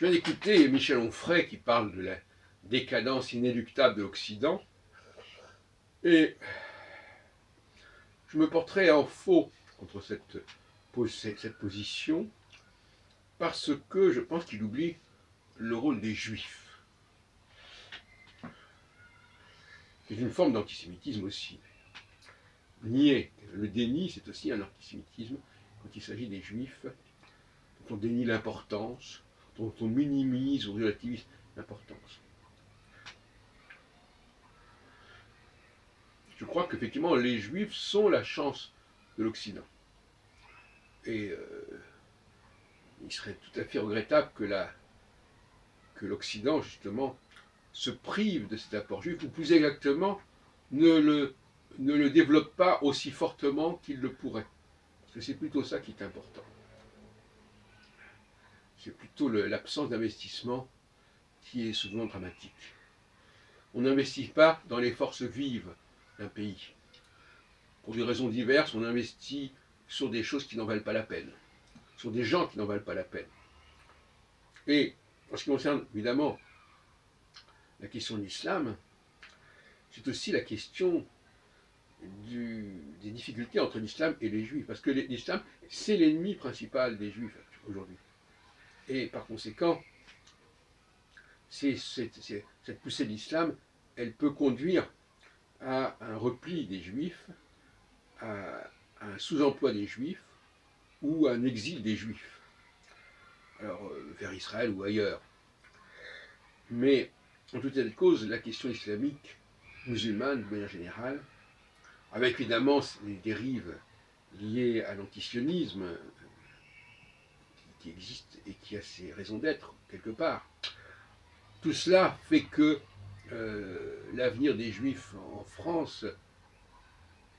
Je viens d'écouter Michel Onfray qui parle de la décadence inéluctable de l'Occident, et je me porterai en faux contre cette position, parce que je pense qu'il oublie le rôle des Juifs. C'est une forme d'antisémitisme aussi. Nier le déni, c'est aussi un antisémitisme quand il s'agit des Juifs, dont on dénie l'importance, dont on minimise ou relativise l'importance. Je crois qu'effectivement, les Juifs sont la chance de l'Occident. Et il serait tout à fait regrettable que l'Occident, justement, se prive de cet apport juif, ou plus exactement, ne le développe pas aussi fortement qu'il le pourrait. Parce que c'est plutôt ça qui est important. C'est plutôt l'absence d'investissement qui est souvent dramatique. On n'investit pas dans les forces vives d'un pays. Pour des raisons diverses, on investit sur des choses qui n'en valent pas la peine, sur des gens qui n'en valent pas la peine. Et en ce qui concerne évidemment la question de l'islam, c'est aussi la question des difficultés entre l'islam et les juifs. Parce que l'islam, c'est l'ennemi principal des juifs aujourd'hui. Et par conséquent, cette poussée de l'islam, elle peut conduire à un repli des juifs, à un sous-emploi des juifs, ou à un exil des juifs, alors vers Israël ou ailleurs. Mais en tout état de cause, la question islamique, musulmane de manière générale, avec évidemment les dérives liées à l'antisionisme qui existe et qui a ses raisons d'être quelque part, tout cela fait que l'avenir des Juifs en France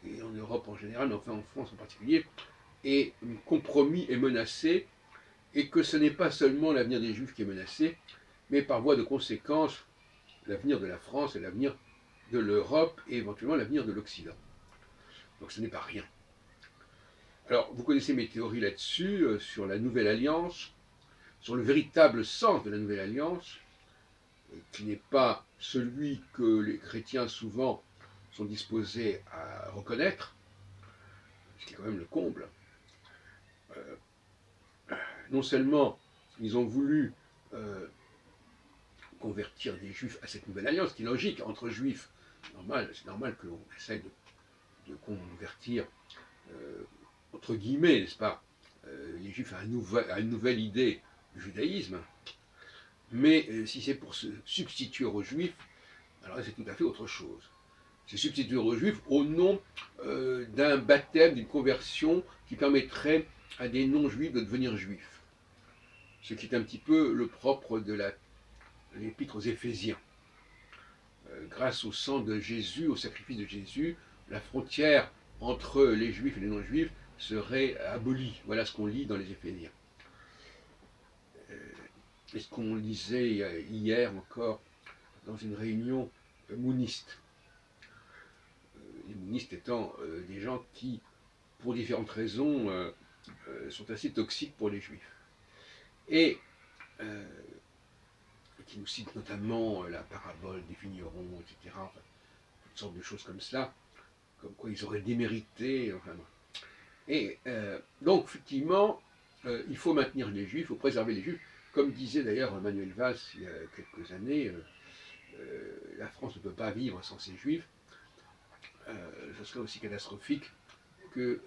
et en Europe en général, mais enfin en France en particulier, est compromis et menacé, et que ce n'est pas seulement l'avenir des Juifs qui est menacé, mais par voie de conséquence, l'avenir de la France et l'avenir de l'Europe et éventuellement l'avenir de l'Occident. Donc ce n'est pas rien. Alors, vous connaissez mes théories là-dessus, sur la Nouvelle Alliance, sur le véritable sens de la Nouvelle Alliance, qui n'est pas celui que les chrétiens souvent sont disposés à reconnaître, ce qui est quand même le comble. Non seulement ils ont voulu convertir des juifs à cette nouvelle alliance, qui est logique, entre juifs, c'est normal que l'on essaie de convertir, entre guillemets, n'est-ce pas, les juifs à une nouvelle idée du judaïsme, mais si c'est pour se substituer aux juifs, alors c'est tout à fait autre chose. Se substituer aux juifs au nom d'un baptême, d'une conversion qui permettrait à des non-juifs de devenir juifs. Ce qui est un petit peu le propre de l'épître aux Éphésiens. Grâce au sang de Jésus, au sacrifice de Jésus, la frontière entre les juifs et les non-juifs serait abolie. Voilà ce qu'on lit dans les Éphésiens. Et ce qu'on lisait hier encore dans une réunion mouniste. Les mounistes étant des gens qui, pour différentes raisons, sont assez toxiques pour les juifs. Et qui nous citent notamment la parabole des vignerons, etc. Enfin, toutes sortes de choses comme cela, comme quoi ils auraient démérité. Enfin, et donc, effectivement, il faut maintenir les juifs, il faut préserver les juifs. Comme disait d'ailleurs Manuel Valls il y a quelques années, la France ne peut pas vivre sans ses juifs. Ce serait aussi catastrophique que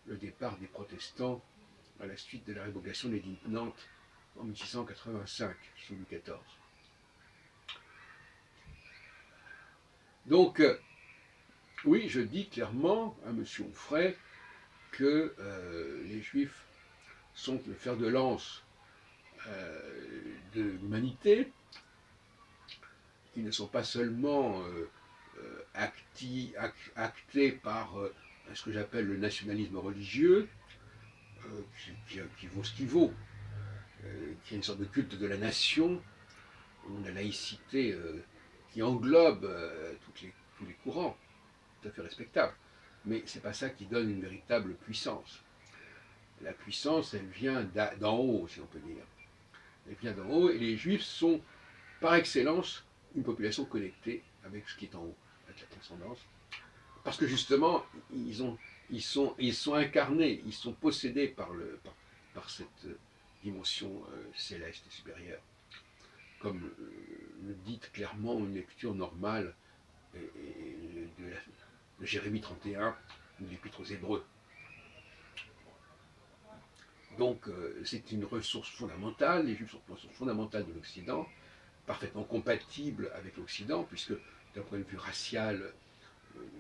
le départ des protestants à la suite de la révocation de l'édit de Nantes en 1685, sous Louis XIV. Donc, oui, je dis clairement à M. Onfray que les Juifs sont le fer de lance de l'humanité, qui ne sont pas seulement actés par ce que j'appelle le nationalisme religieux, qui vaut ce qu'il vaut, qui est une sorte de culte de la nation, ou la laïcité qui englobe tous les courants, tout à fait respectable. Mais ce n'est pas ça qui donne une véritable puissance. La puissance, elle vient d'en haut, si on peut dire. elle vient d'en haut, et les Juifs sont par excellence une population connectée avec ce qui est en haut, avec la transcendance, parce que justement, ils sont incarnés, ils sont possédés par cette dimension céleste et supérieure, comme le dit clairement une lecture normale de Jérémie 31, de l'Épître aux Hébreux. Donc c'est une ressource fondamentale, les Juifs sont une ressource fondamentale de l'Occident, parfaitement compatible avec l'Occident, puisque d'un point de vue racial,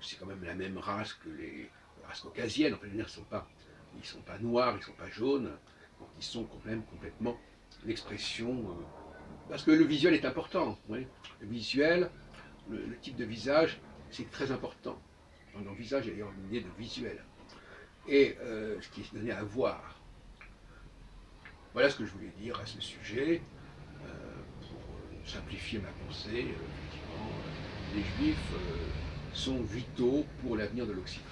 c'est quand même la même race que les races caucasiennes. Enfin, je veux dire, ils sont pas noirs, ils sont pas jaunes, donc ils sont quand même complètement l'expression. Parce que le visuel est important. Oui. Le visuel, le type de visage, c'est très important. Dans le visage, il y a une idée de visuel. Et ce qui est donné à voir. Voilà ce que je voulais dire à ce sujet, pour simplifier ma pensée. Effectivement, les Juifs sont vitaux pour l'avenir de l'Occident.